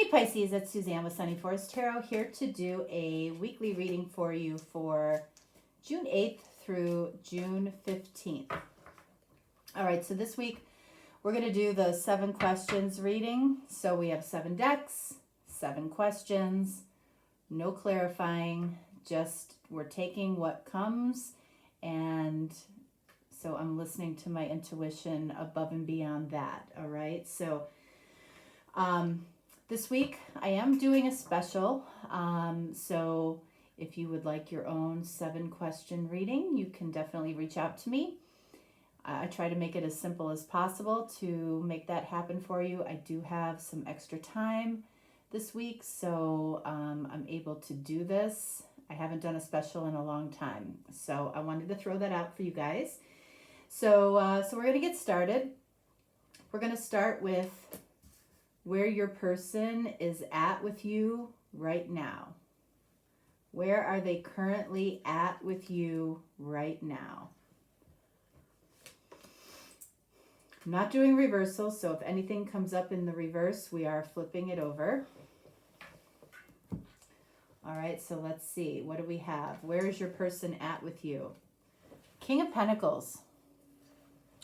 Hey Pisces, it's Suzanne with Sunny Forest Tarot here to do a weekly reading for you for June 8th through June 15th. All right, so this week we're going to do the 7 questions reading. So we have 7 decks, 7 questions, no clarifying, just we're taking what comes, and so I'm listening to my intuition above and beyond that. All right, so this week I am doing a special, so if you would like your own 7 question reading, you can definitely reach out to me. I try to make it as simple as possible to make that happen for you. I do have some extra time this week, so I'm able to do this. I haven't done a special in a long time, so I wanted to throw that out for you guys. So we're going to get started. We're going to start with where your person is at with you right now. Where are they currently at with you right now? I'm not doing reversals, so if anything comes up in the reverse, we are flipping it over. All right, so let's see. What do we have? Where is your person at with you? King of Pentacles.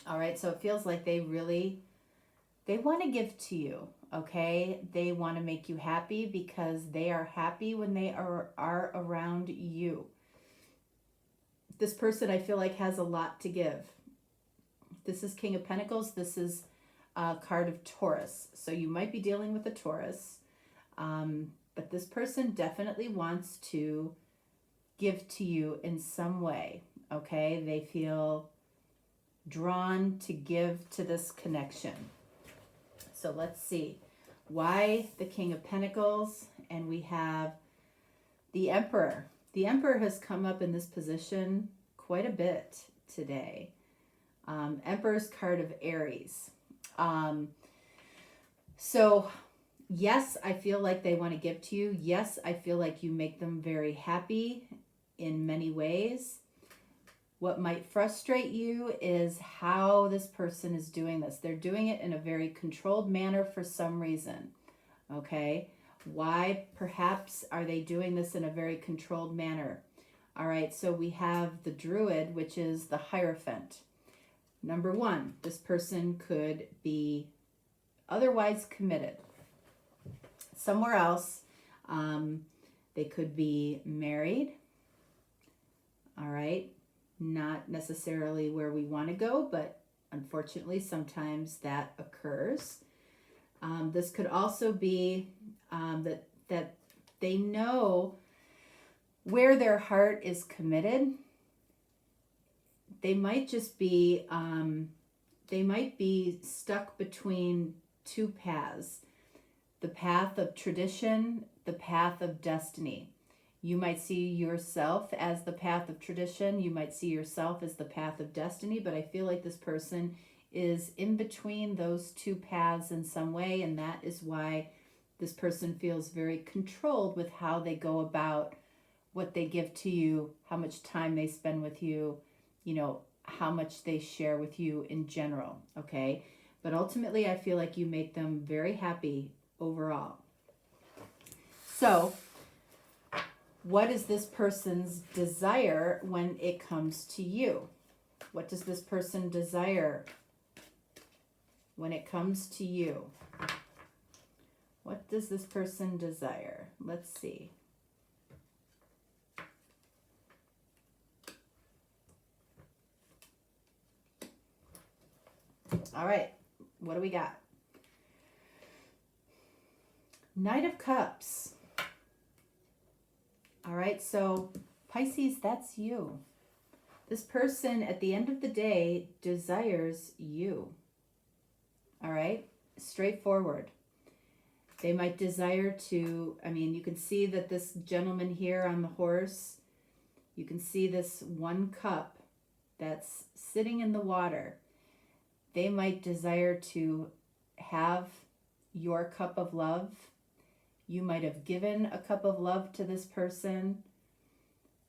All right, so it feels like they want to give to you, okay? They want to make you happy because they are happy when they are around you. This person, I feel like, has a lot to give. This is King of Pentacles. This is a card of Taurus. So you might be dealing with a Taurus, but this person definitely wants to give to you in some way, okay? They feel drawn to give to this connection. So let's see. Why the King of Pentacles? And we have the Emperor. The Emperor has come up in this position quite a bit today. Emperor's card of Aries. So yes, I feel like they want to give to you. Yes, I feel like you make them very happy in many ways. What might frustrate you is how this person is doing this. They're doing it in a very controlled manner for some reason, okay? Why perhaps are they doing this in a very controlled manner? All right, so we have the Druid, which is the Hierophant. Number 1, this person could be otherwise committed somewhere else. They could be married, all right? Not necessarily where we want to go, but unfortunately sometimes that occurs. This could also be that they know where their heart is committed. They might just be stuck between 2 paths, the path of tradition, the path of destiny. You might see yourself as the path of tradition. You might see yourself as the path of destiny, but I feel like this person is in between those 2 paths in some way, and that is why this person feels very controlled with how they go about what they give to you, how much time they spend with you, you know, how much they share with you in general, okay? But ultimately, I feel like you make them very happy overall. So what is this person's desire when it comes to you? What does this person desire when it comes to you? What does this person desire? Let's see. All right, what do we got? Knight of Cups. All right, so Pisces, that's you. This person at the end of the day desires you. All right, straightforward. They might desire to, you can see that this gentleman here on the horse, you can see this 1 cup that's sitting in the water. They might desire to have your cup of love. You might have given a cup of love to this person.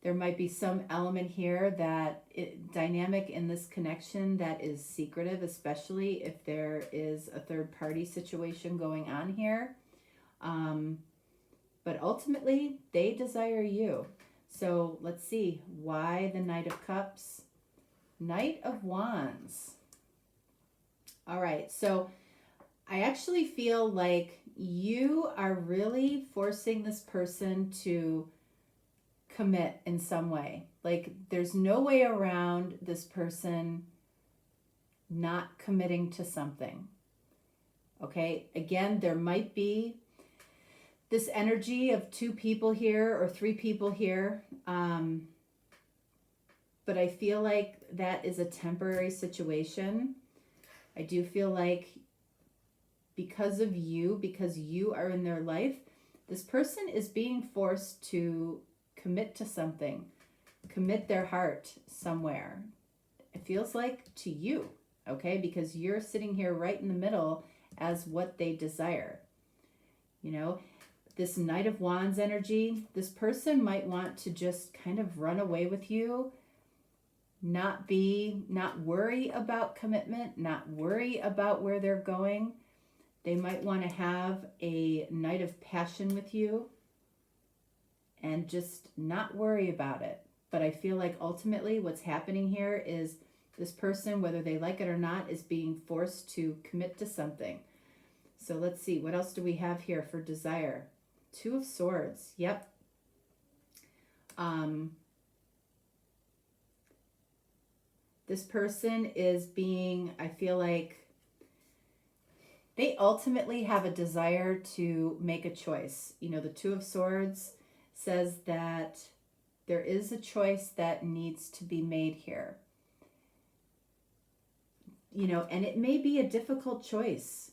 There might be some element here that dynamic in this connection that is secretive, especially if there is a third party situation going on here. But ultimately, they desire you. So let's see, why the Knight of Cups? Knight of Wands. All right, so I actually feel like you are really forcing this person to commit in some way. Like there's no way around this person not committing to something. Okay, again, there might be this energy of 2 people here or 3 people here. But I feel like that is a temporary situation. I do feel like because you are in their life, this person is being forced to commit to something, commit their heart somewhere. It feels like to you, okay? Because you're sitting here right in the middle as what they desire. You know, this Knight of Wands energy, this person might want to just kind of run away with you, not worry about commitment, not worry about where they're going. They might want to have a night of passion with you and just not worry about it. But I feel like ultimately what's happening here is this person, whether they like it or not, is being forced to commit to something. So let's see, what else do we have here for desire? 2 of Swords. Yep. This person is being, I feel like they ultimately have a desire to make a choice. You know, the 2 of Swords says that there is a choice that needs to be made here. You know, and it may be a difficult choice.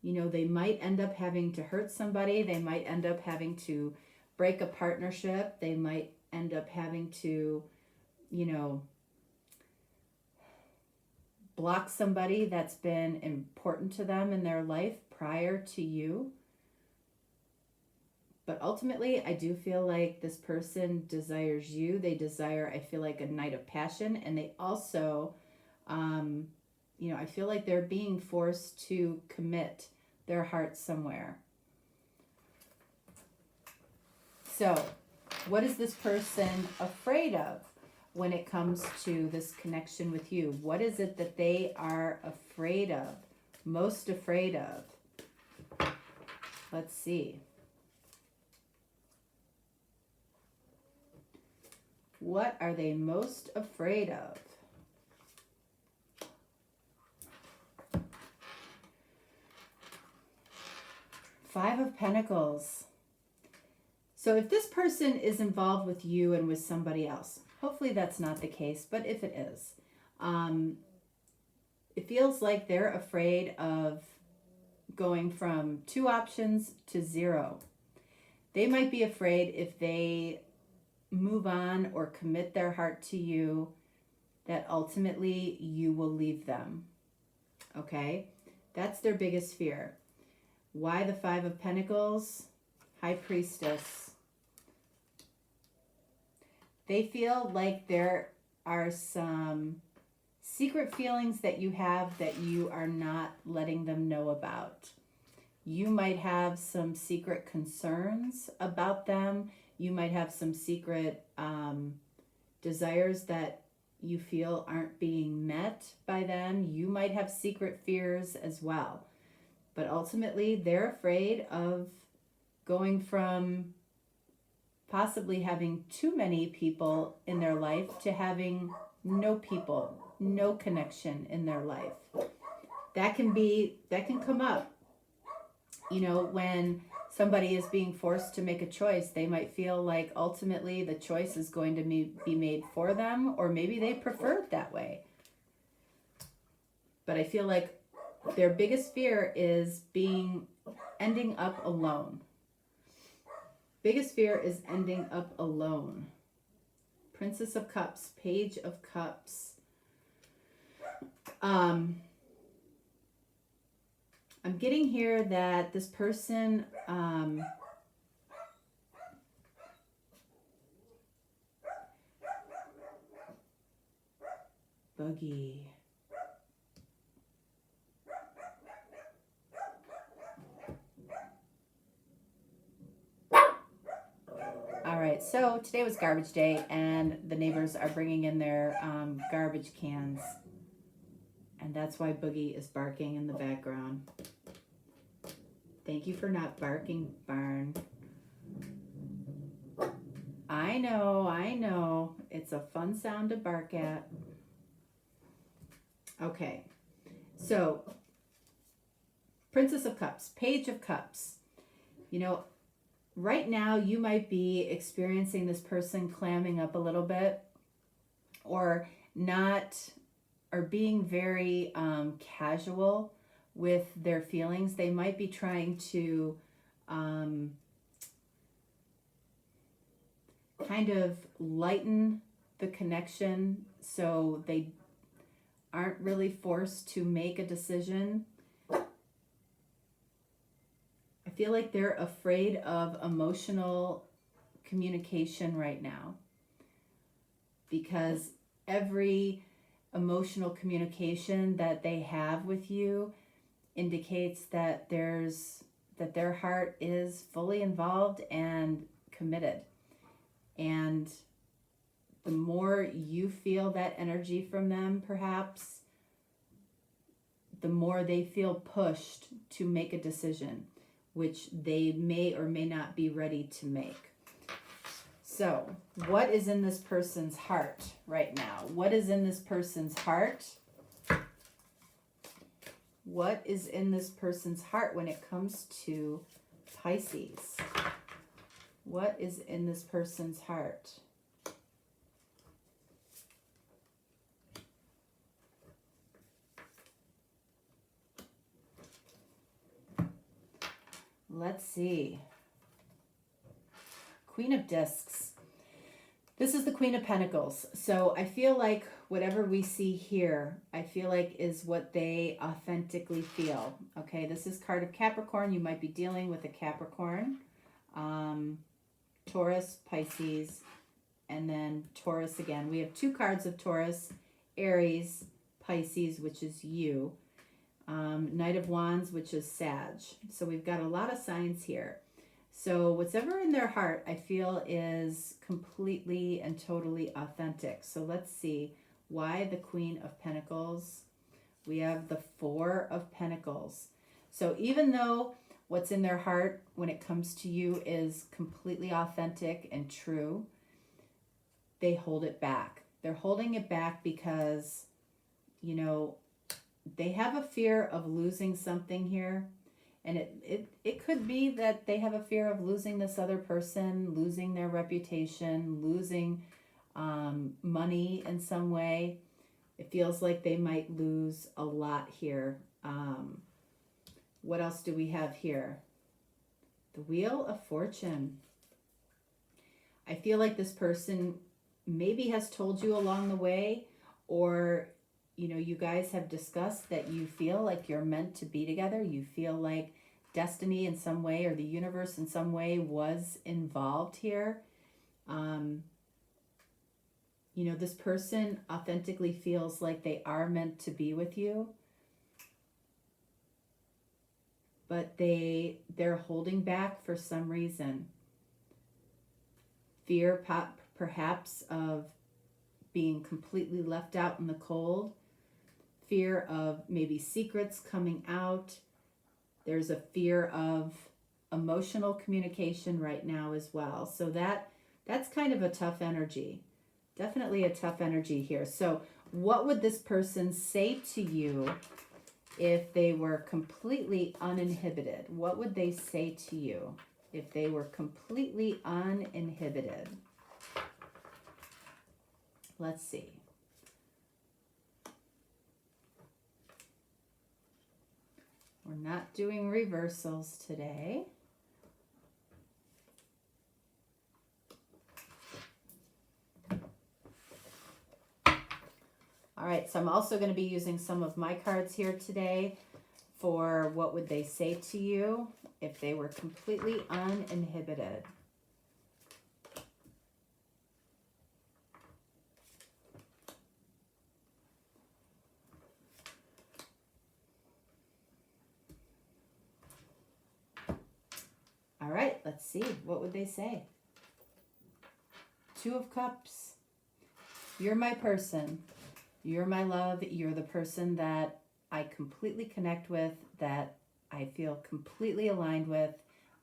You know, they might end up having to hurt somebody. They might end up having to break a partnership. They might end up having to, you know, block somebody that's been important to them in their life prior to you. But ultimately, I do feel like this person desires you. They desire, I feel like, a night of passion. And they also, you know, I feel like they're being forced to commit their heart somewhere. So, what is this person afraid of when it comes to this connection with you? What is it that they are afraid of, most afraid of? Let's see. What are they most afraid of? Five of Pentacles. So if this person is involved with you and with somebody else, hopefully that's not the case, but if it is, it feels like they're afraid of going from 2 options to 0. They might be afraid if they move on or commit their heart to you that ultimately you will leave them. Okay? That's their biggest fear. Why the 5 of Pentacles? High Priestess. They feel like there are some secret feelings that you have that you are not letting them know about. You might have some secret concerns about them. You might have some secret desires that you feel aren't being met by them. You might have secret fears as well. But ultimately, they're afraid of going from possibly having too many people in their life to having no people, no connection in their life. That can come up. You know, when somebody is being forced to make a choice, they might feel like ultimately the choice is going to be made for them, or maybe they prefer it that way. But I feel like their biggest fear is ending up alone. Biggest fear is ending up alone. Princess of Cups, Page of Cups. I'm getting here that this person Buggy. right, so today was garbage day, and the neighbors are bringing in their garbage cans. And that's why Boogie is barking in the background. Thank you for not barking, Barn. I know. It's a fun sound to bark at. Okay, so Princess of Cups, Page of Cups. You know, right now you might be experiencing this person clamming up a little bit, or not, or being very casual with their feelings. They might be trying to kind of lighten the connection so they aren't really forced to make a decision. I feel like they're afraid of emotional communication right now, because every emotional communication that they have with you indicates that their heart is fully involved and committed. And the more you feel that energy from them, perhaps, the more they feel pushed to make a decision, which they may or may not be ready to make. So, what is in this person's heart right now? What is in this person's heart? What is in this person's heart when it comes to Pisces? What is in this person's heart? Let's see. Queen of Discs. This is the Queen of Pentacles. So I feel like whatever we see here, I feel like is what they authentically feel. Okay, this is card of Capricorn. You might be dealing with a Capricorn, Taurus, Pisces, and then Taurus again. We have two cards of Taurus, Aries, Pisces, which is you, Knight of Wands, which is Sag. So we've got a lot of signs here. So whatever in their heart, I feel, is completely and totally authentic. So let's see why the Queen of Pentacles. We have the Four of Pentacles. So even though what's in their heart when it comes to you is completely authentic and true, they hold it back. They're holding it back because, you know, they have a fear of losing something here. And it could be that they have a fear of losing this other person, losing their reputation, losing money in some way. It feels like they might lose a lot here. What else do we have here? The Wheel of Fortune. I feel like this person maybe has told you along the way, or you know, you guys have discussed that you feel like you're meant to be together. You feel like destiny in some way, or the universe in some way, was involved here. You know, this person authentically feels like they are meant to be with you, but they're holding back for some reason. Fear perhaps of being completely left out in the cold. Fear of maybe secrets coming out. There's a fear of emotional communication right now as well. So that's kind of a tough energy. Definitely a tough energy here. So what would this person say to you if they were completely uninhibited? What would they say to you if they were completely uninhibited? Let's see. We're not doing reversals today. All right, so I'm also going to be using some of my cards here today for what would they say to you if they were completely uninhibited. All right, let's see. What would they say? Two of Cups. You're my person. You're my love. You're the person that I completely connect with, that I feel completely aligned with,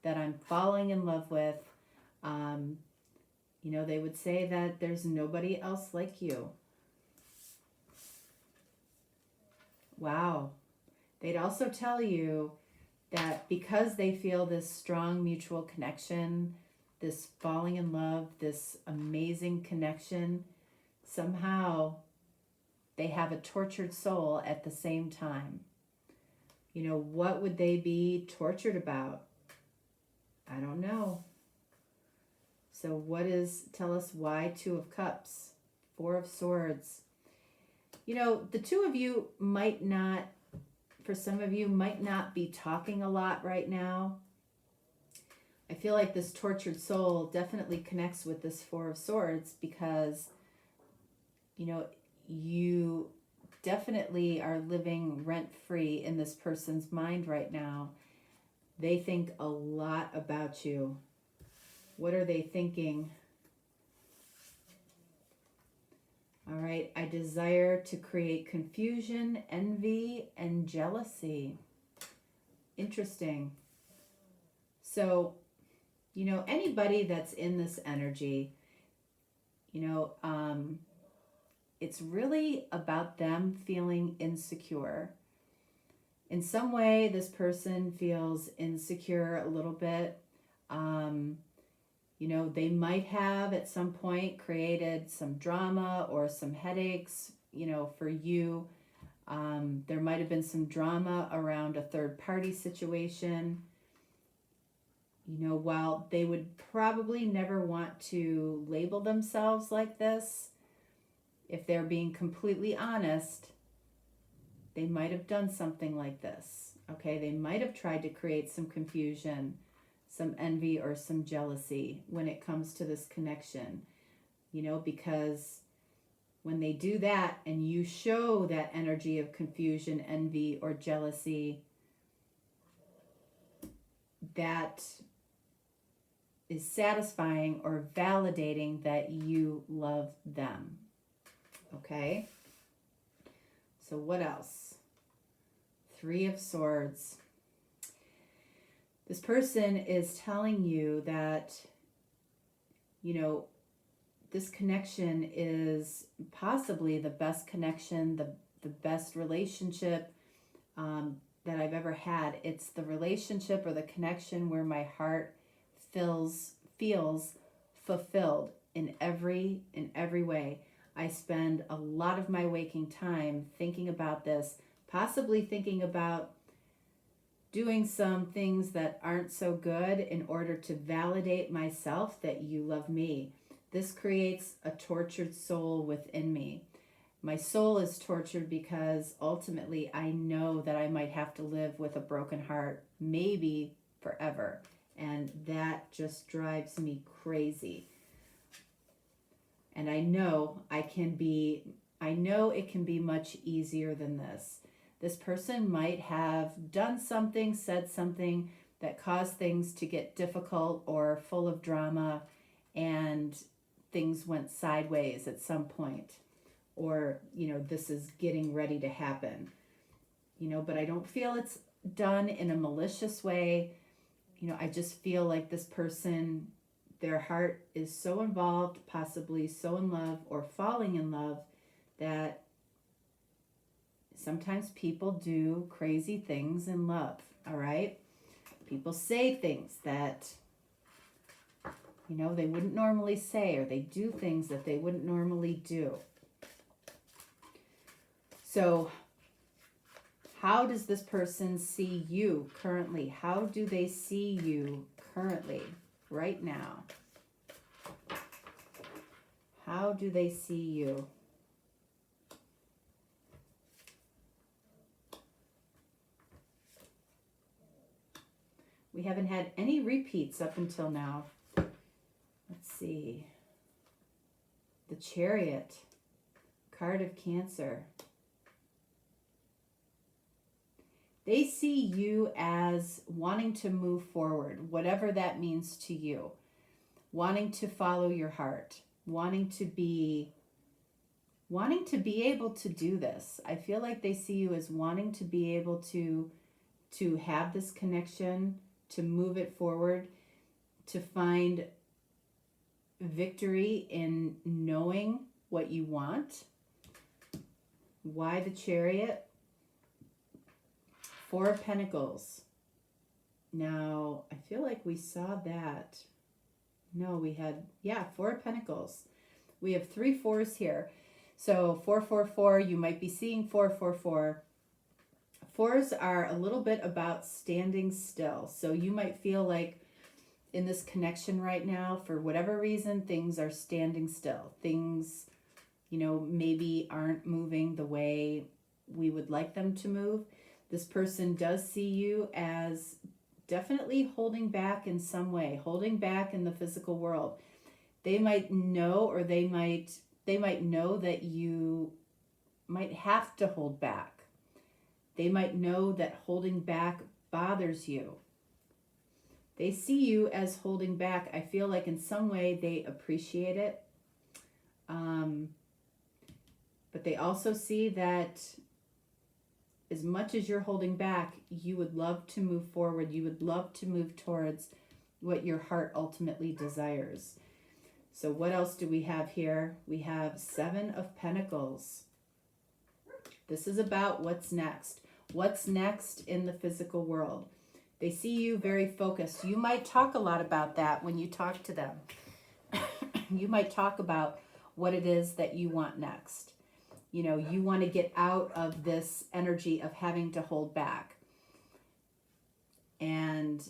that I'm falling in love with. You know, they would say that there's nobody else like you. Wow. They'd also tell you that because they feel this strong mutual connection, this falling in love, this amazing connection, somehow they have a tortured soul at the same time. You know, what would they be tortured about? I don't know. So tell us why Two of Cups, Four of Swords. You know, the two of you might not, for some of you, might not be talking a lot right now. I feel like this tortured soul definitely connects with this Four of Swords because, you know, you definitely are living rent-free in this person's mind right now. They think a lot about you. What are they thinking? All right, I desire to create confusion, envy, and jealousy. Interesting. So, you know, anybody that's in this energy, you know, it's really about them feeling insecure. In some way, this person feels insecure a little bit. You know, they might have at some point created some drama or some headaches, you know, for you. There might have been some drama around a third party situation. You know, while they would probably never want to label themselves like this, if they're being completely honest, they might have done something like this. Okay, they might have tried to create some confusion, some envy, or some jealousy when it comes to this connection. You know, because when they do that and you show that energy of confusion, envy, or jealousy, that is satisfying or validating that you love them. Okay? So what else? Three of Swords. This person is telling you that, you know, this connection is possibly the best connection, the best relationship that I've ever had. It's the relationship or the connection where my heart feels fulfilled in every way. I spend a lot of my waking time thinking about this, possibly thinking about doing some things that aren't so good in order to validate myself that you love me. This creates a tortured soul within me. My soul is tortured because ultimately I know that I might have to live with a broken heart, maybe forever. And that just drives me crazy. And I know it can be much easier than this. This person might have done something, said something that caused things to get difficult or full of drama, and things went sideways at some point. Or, you know, this is getting ready to happen. You know, but I don't feel it's done in a malicious way. You know, I just feel like this person, their heart is so involved, possibly so in love or falling in love, that sometimes people do crazy things in love, all right? People say things that, you know, they wouldn't normally say, or they do things that they wouldn't normally do. So, how does this person see you currently? How do they see you currently, right now? How do they see you? We haven't had any repeats up until now. Let's see. The Chariot, card of Cancer. They see you as wanting to move forward, whatever that means to you. Wanting to follow your heart. wanting to be able to do this. I feel like they see you as wanting to be able to have this connection, to move it forward, to find victory in knowing what you want. Why the Chariot? Four of Pentacles. Now, I feel like we saw that. No, we had, yeah, Four of Pentacles. We have 3 fours here. So 444, you might be seeing 444. Fours are a little bit about standing still. So you might feel like in this connection right now, for whatever reason, things are standing still. Things, you know, maybe aren't moving the way we would like them to move. This person does see you as definitely holding back in some way, holding back in the physical world. They might know, or they might know that you might have to hold back. They might know that holding back bothers you. They see you as holding back. I feel like in some way they appreciate it. But they also see that as much as you're holding back, you would love to move forward. You would love to move towards what your heart ultimately desires. So what else do we have here? We have 7 of Pentacles. This is about what's next. What's next in the physical world? They see you very focused. You might talk a lot about that when you talk to them. You might talk about what it is that you want next. You know, you want to get out of this energy of having to hold back. And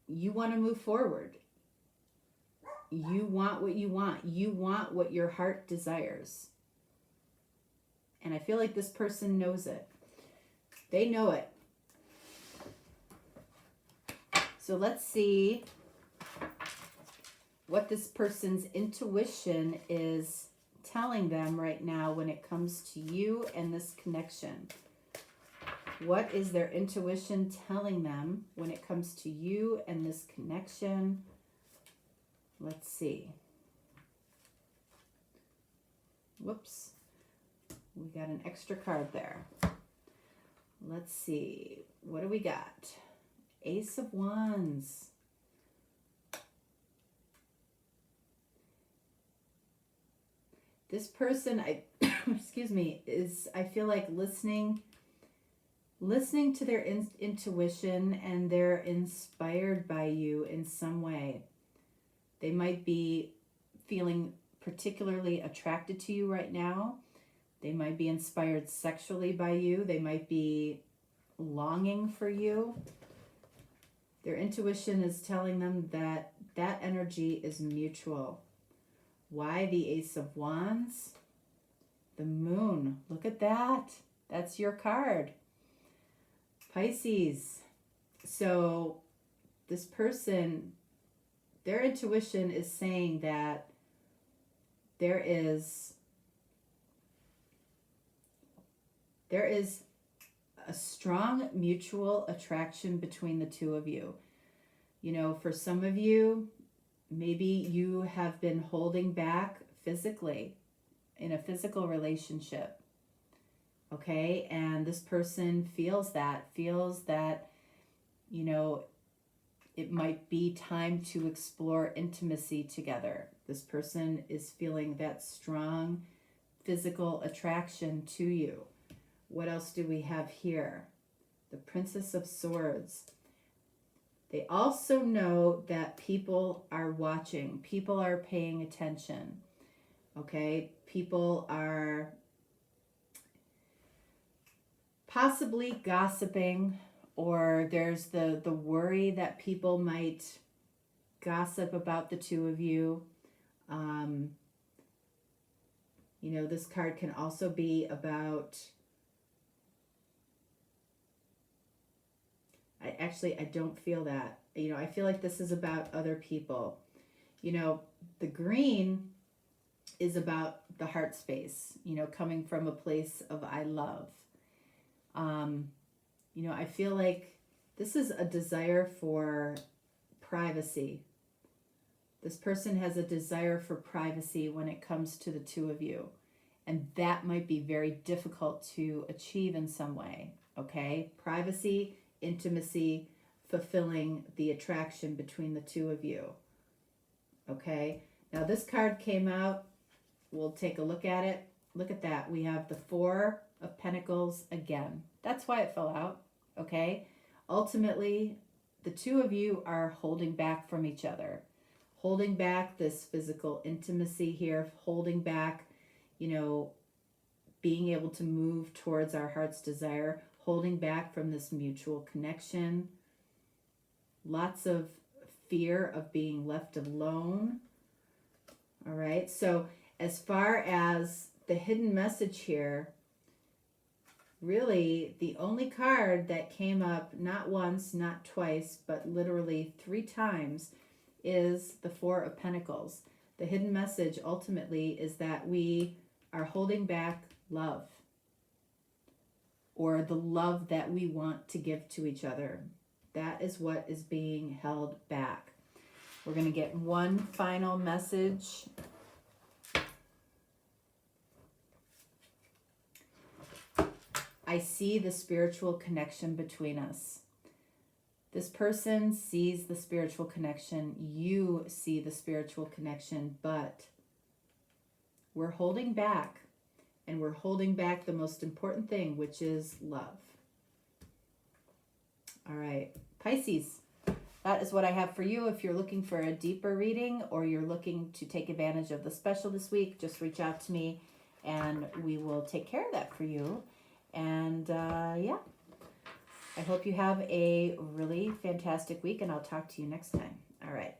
you want to move forward. You want what you want. You want what your heart desires. And I feel like this person knows it. They know it. So let's see what this person's intuition is telling them right now when it comes to you and this connection. What is their intuition telling them when it comes to you and this connection? Let's see. Whoops. We got an extra card there. Let's see. What do we got? Ace of Wands. This person, excuse me, is, I feel like listening to their intuition, and they're inspired by you in some way. They might be feeling particularly attracted to you right now. They might be inspired sexually by you. They might be longing for you. Their intuition is telling them that that energy is mutual. Why the Ace of Wands? The Moon. Look at that. That's your card. Pisces. So this person, their intuition is saying that there is a strong mutual attraction between the two of you. You know, for some of you, maybe you have been holding back physically in a physical relationship. Okay, and this person feels that, you know, it might be time to explore intimacy together. This person is feeling that strong physical attraction to you. What else do we have here? The Princess of Swords. They also know that people are watching. People are paying attention. Okay? People are possibly gossiping, or there's the worry that people might gossip about the two of you. You know, this card can also be about, I don't feel that. You know, I feel like this is about other people. You know, the green is about the heart space, you know, coming from a place of I love. You know, I feel like this is a desire for privacy. This person has a desire for privacy when it comes to the two of you. And that might be very difficult to achieve in some way, okay? Privacy, intimacy, fulfilling the attraction between the two of you, okay? Now this card came out. We'll take a look at it. Look at that. We have the Four of Pentacles again. That's why it fell out, okay? Ultimately, the two of you are holding back from each other. Holding back this physical intimacy here. Holding back, you know, being able to move towards our heart's desire. Holding back from this mutual connection. Lots of fear of being left alone. All right, so as far as the hidden message here, really the only card that came up not once, not twice, but literally 3 times is the Four of Pentacles. The hidden message ultimately is that we are holding back love, or the love that we want to give to each other. That is what is being held back. We're going to get one final message. I see the spiritual connection between us. This person sees the spiritual connection. You see the spiritual connection, but we're holding back. And we're holding back the most important thing, which is love. All right, Pisces, that is what I have for you. If you're looking for a deeper reading or you're looking to take advantage of the special this week, just reach out to me and we will take care of that for you. And yeah, I hope you have a really fantastic week and I'll talk to you next time. All right.